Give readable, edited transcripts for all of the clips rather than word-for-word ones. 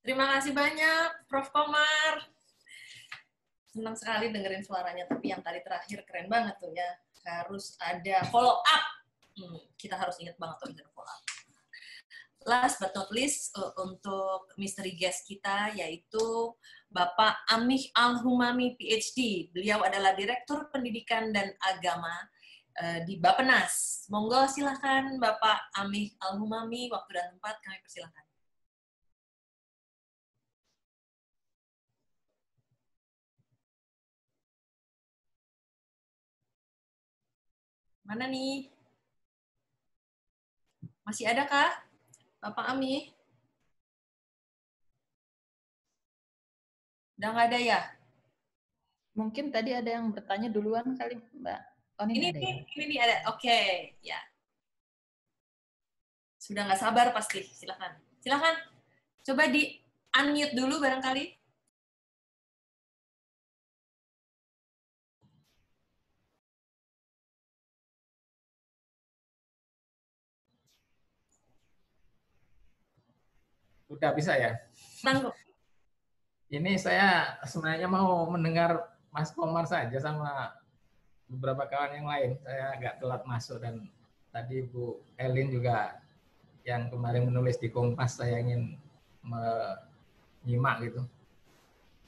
Terima kasih banyak, Prof. Komar. Senang sekali dengerin suaranya, tapi yang tadi terakhir keren banget tuh ya. Harus ada follow up. Kita harus ingat banget tuh ada follow up. Last but not least, untuk mystery guest kita, yaitu Bapak Amih Al-Humami, PhD. Beliau adalah Direktur Pendidikan dan Agama di Bappenas. Monggo silakan Bapak Amih Al-Humami, waktu dan tempat kami persilakan. Mana nih? Masih ada kah, Bapak Amih? Udah nggak ada ya? Mungkin tadi ada yang bertanya duluan kali, Mbak. Oh, ini ada ya? Ini ada. Oke, ya. Sudah nggak sabar pasti. Silakan. Silakan. Coba di unmute dulu barangkali. Udah bisa ya? Tangguh. Ini saya sebenarnya mau mendengar Mas Komar saja sama beberapa kawan yang lain. Saya agak telat masuk dan tadi Bu Elin juga yang kemarin menulis di Kompas, saya ingin menyimak gitu.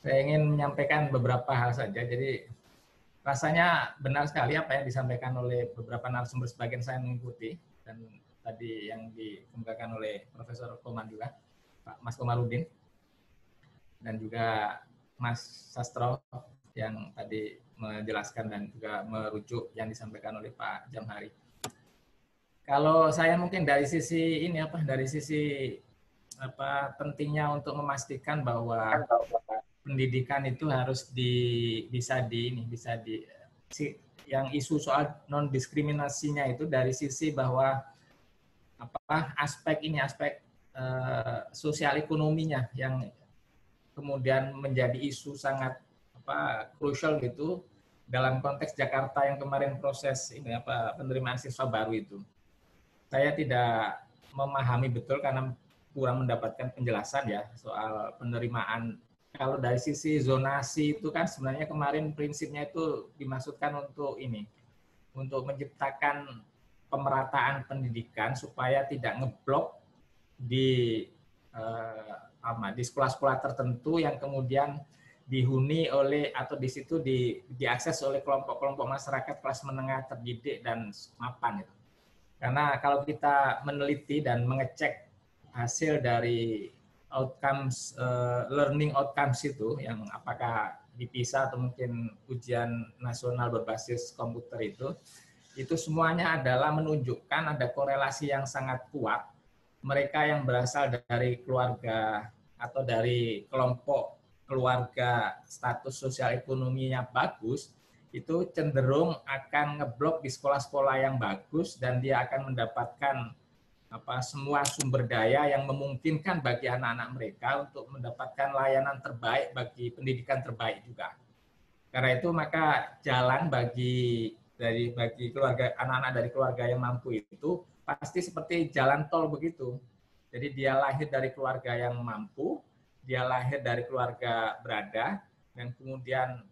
Saya ingin menyampaikan beberapa hal saja. Jadi rasanya benar sekali apa yang disampaikan oleh beberapa narasumber, sebagian saya mengikuti, dan tadi yang dikemukakan oleh Profesor Komar juga, Pak Mas Komarudin, dan juga Mas Sastro yang tadi menjelaskan dan juga merujuk yang disampaikan oleh Pak Jamhari. Kalau saya mungkin dari sisi ini dari sisi pentingnya untuk memastikan bahwa pendidikan itu harus yang isu soal non diskriminasinya itu dari sisi bahwa aspek sosial ekonominya yang kemudian menjadi isu sangat krusial gitu dalam konteks Jakarta yang kemarin proses penerimaan siswa baru itu. Saya tidak memahami betul karena kurang mendapatkan penjelasan ya soal penerimaan. Kalau dari sisi zonasi itu kan sebenarnya kemarin prinsipnya itu dimaksudkan untuk menciptakan pemerataan pendidikan supaya tidak ngeblok di sekolah-sekolah tertentu yang kemudian dihuni oleh atau di situ diakses oleh kelompok-kelompok masyarakat kelas menengah terdidik dan mapan itu. Karena kalau kita meneliti dan mengecek hasil dari outcomes, learning outcomes itu, yang apakah di PISA atau mungkin ujian nasional berbasis komputer itu semuanya adalah menunjukkan ada korelasi yang sangat kuat. Mereka yang berasal dari keluarga atau dari kelompok keluarga status sosial ekonominya bagus, itu cenderung akan ngeblok di sekolah-sekolah yang bagus dan dia akan mendapatkan semua sumber daya yang memungkinkan bagi anak-anak mereka untuk mendapatkan layanan terbaik bagi pendidikan terbaik juga. Karena itu maka jalan bagi keluarga anak-anak dari keluarga yang mampu itu pasti seperti jalan tol begitu. Jadi dia lahir dari keluarga yang mampu, dia lahir dari keluarga berada, dan kemudian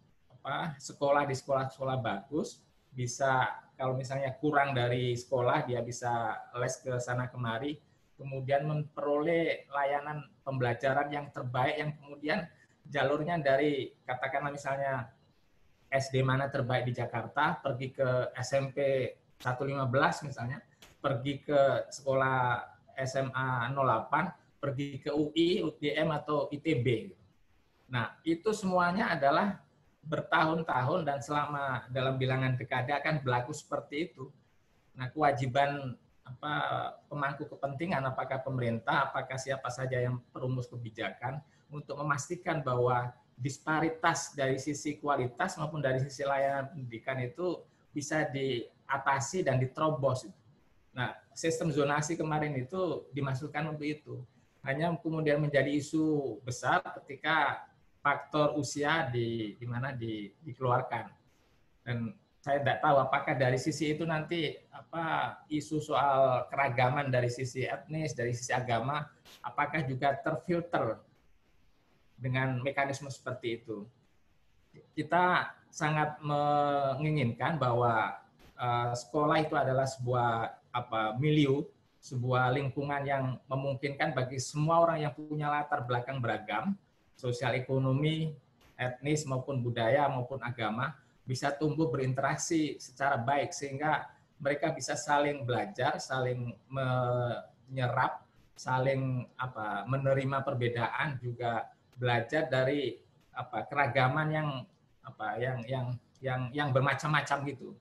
sekolah di sekolah-sekolah bagus, bisa kalau misalnya kurang dari sekolah, dia bisa les ke sana kemari, kemudian memperoleh layanan pembelajaran yang terbaik, yang kemudian jalurnya dari, katakanlah misalnya SD mana terbaik di Jakarta, pergi ke SMP 115 misalnya, pergi ke sekolah SMA 08, pergi ke UI, UGM, atau ITB. Nah, itu semuanya adalah bertahun-tahun dan selama dalam bilangan dekade akan berlaku seperti itu. Nah, kewajiban pemangku kepentingan, apakah pemerintah, apakah siapa saja yang perumus kebijakan, untuk memastikan bahwa disparitas dari sisi kualitas maupun dari sisi layanan pendidikan itu bisa diatasi dan diterobos. Nah, sistem zonasi kemarin itu dimaksudkan untuk itu. Hanya kemudian menjadi isu besar ketika faktor usia dikeluarkan. Dan saya tidak tahu apakah dari sisi itu nanti isu soal keragaman dari sisi etnis, dari sisi agama, apakah juga terfilter dengan mekanisme seperti itu. Kita sangat menginginkan bahwa sekolah itu adalah sebuah milieu, sebuah lingkungan yang memungkinkan bagi semua orang yang punya latar belakang beragam, sosial ekonomi, etnis maupun budaya maupun agama, bisa tumbuh berinteraksi secara baik sehingga mereka bisa saling belajar, saling menyerap, saling menerima perbedaan, juga belajar dari keragaman yang bermacam-macam gitu.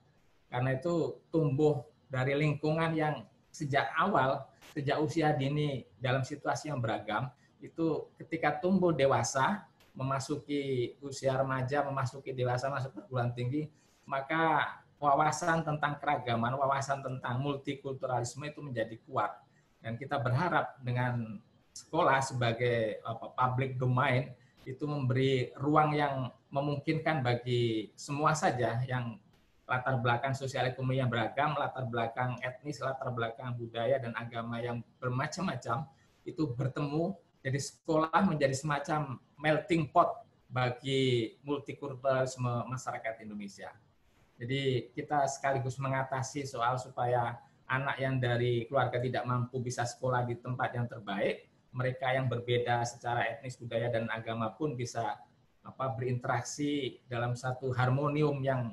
Karena itu tumbuh dari lingkungan yang sejak awal, sejak usia dini dalam situasi yang beragam, itu ketika tumbuh dewasa, memasuki usia remaja, memasuki dewasa, masuk perguruan tinggi, maka wawasan tentang keragaman, wawasan tentang multikulturalisme itu menjadi kuat. Dan kita berharap dengan sekolah sebagai public domain itu memberi ruang yang memungkinkan bagi semua saja yang latar belakang sosial ekonomi yang beragam, latar belakang etnis, latar belakang budaya dan agama yang bermacam-macam itu bertemu. Jadi sekolah menjadi semacam melting pot bagi multikulturalisme masyarakat Indonesia. Jadi kita sekaligus mengatasi soal supaya anak yang dari keluarga tidak mampu bisa sekolah di tempat yang terbaik, mereka yang berbeda secara etnis, budaya, dan agama pun bisa berinteraksi dalam satu harmonium yang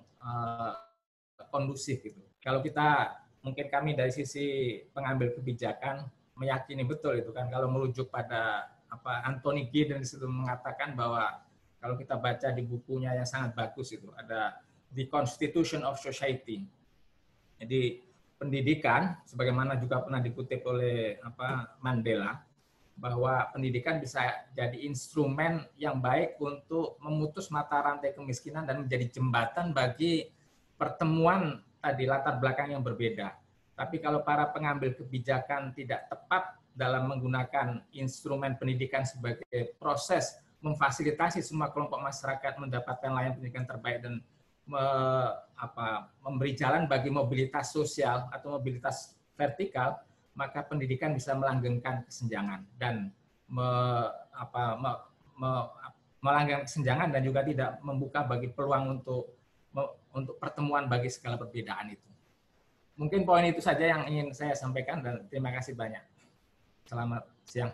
kondusif gitu. Kalau kita, mungkin kami dari sisi pengambil kebijakan meyakini betul itu kan, kalau merujuk pada Anthony Giddens itu mengatakan bahwa kalau kita baca di bukunya yang sangat bagus itu ada The Constitution of Society. Jadi pendidikan, sebagaimana juga pernah dikutip oleh Mandela, bahwa pendidikan bisa jadi instrumen yang baik untuk memutus mata rantai kemiskinan dan menjadi jembatan bagi pertemuan tadi latar belakang yang berbeda. Tapi kalau para pengambil kebijakan tidak tepat dalam menggunakan instrumen pendidikan sebagai proses memfasilitasi semua kelompok masyarakat mendapatkan layanan pendidikan terbaik dan memberi jalan bagi mobilitas sosial atau mobilitas vertikal, maka pendidikan bisa melanggengkan kesenjangan dan melanggengkan kesenjangan dan juga tidak membuka bagi peluang untuk pertemuan bagi segala perbedaan itu. Mungkin poin itu saja yang ingin saya sampaikan dan terima kasih banyak. Selamat siang.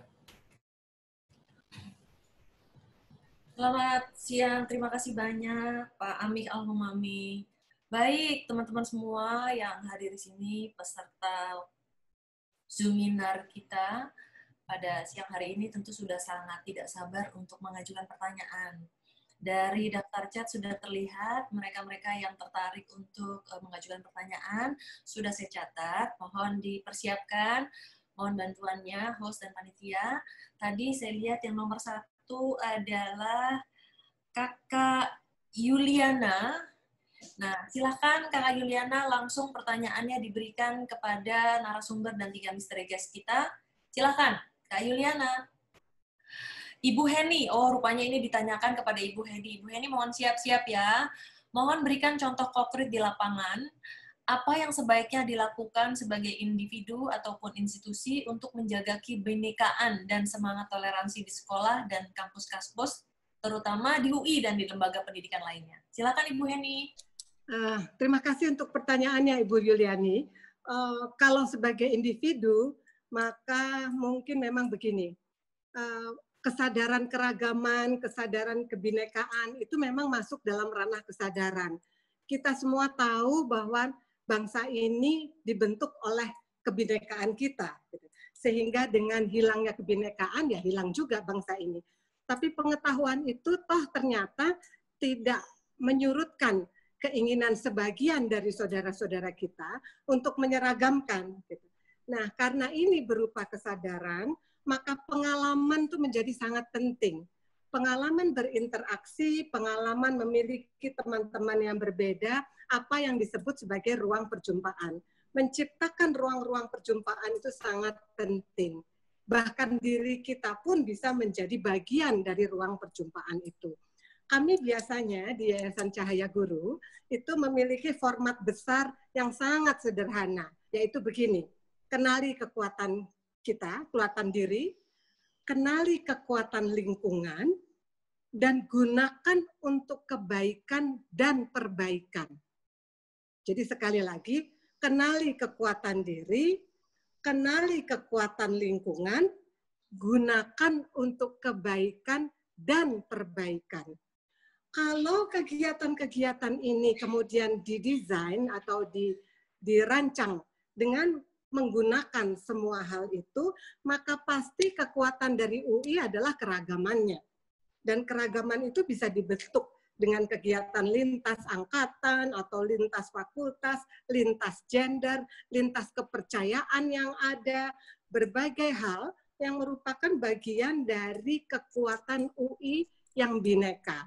Selamat siang, terima kasih banyak Pak Amik Al-Humami. Baik, teman-teman semua yang hadir di sini, peserta Zoominar kita pada siang hari ini tentu sudah sangat tidak sabar untuk mengajukan pertanyaan. Dari daftar chat sudah terlihat mereka-mereka yang tertarik untuk mengajukan pertanyaan sudah saya catat, mohon dipersiapkan, mohon bantuannya host dan panitia. Tadi saya lihat yang nomor 1 adalah Kakak Yuliana. Nah, silakan Kakak Yuliana, langsung pertanyaannya diberikan kepada narasumber dan 3 misteri guest kita. Silakan, Kak Yuliana. Ibu Heni, oh rupanya ini ditanyakan kepada Ibu Heni. Ibu Heni mohon siap-siap ya. Mohon berikan contoh konkret di lapangan, apa yang sebaiknya dilakukan sebagai individu ataupun institusi untuk menjaga kebinekaan dan semangat toleransi di sekolah dan kampus kampus, terutama di UI dan di lembaga pendidikan lainnya. Silakan Ibu Heni. Terima kasih untuk pertanyaannya Ibu Yuliani. Kalau sebagai individu, maka mungkin memang begini, kesadaran keragaman, kesadaran kebinekaan itu memang masuk dalam ranah kesadaran. Kita semua tahu bahwa bangsa ini dibentuk oleh kebinekaan kita. Sehingga dengan hilangnya kebinekaan, ya hilang juga bangsa ini. Tapi pengetahuan itu toh ternyata tidak menyurutkan keinginan sebagian dari saudara-saudara kita untuk menyeragamkan. Nah, karena ini berupa kesadaran, maka pengalaman itu menjadi sangat penting. Pengalaman berinteraksi, pengalaman memiliki teman-teman yang berbeda, apa yang disebut sebagai ruang perjumpaan. Menciptakan ruang-ruang perjumpaan itu sangat penting. Bahkan diri kita pun bisa menjadi bagian dari ruang perjumpaan itu. kami biasanya di Yayasan Cahaya Guru itu memiliki format besar yang sangat sederhana, yaitu begini, kenali kekuatan kita, kekuatan diri, kenali kekuatan lingkungan, dan gunakan untuk kebaikan dan perbaikan. Jadi sekali lagi, kenali kekuatan diri, kenali kekuatan lingkungan, gunakan untuk kebaikan dan perbaikan. Kalau kegiatan-kegiatan ini kemudian didesain atau dirancang dengan menggunakan semua hal itu, maka pasti kekuatan dari UI adalah keragamannya. Dan keragaman itu bisa dibentuk dengan kegiatan lintas angkatan atau lintas fakultas, lintas gender, lintas kepercayaan yang ada, berbagai hal yang merupakan bagian dari kekuatan UI yang bineka.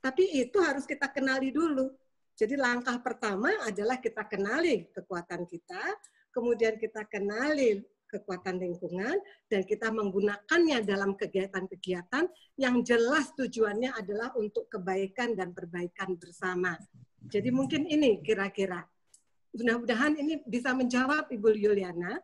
Tapi itu harus kita kenali dulu. Jadi langkah pertama adalah kita kenali kekuatan kita, kemudian kita kenali kekuatan lingkungan, dan kita menggunakannya dalam kegiatan-kegiatan yang jelas tujuannya adalah untuk kebaikan dan perbaikan bersama. Jadi mungkin ini kira-kira. Mudah-mudahan ini bisa menjawab Ibu Yuliana.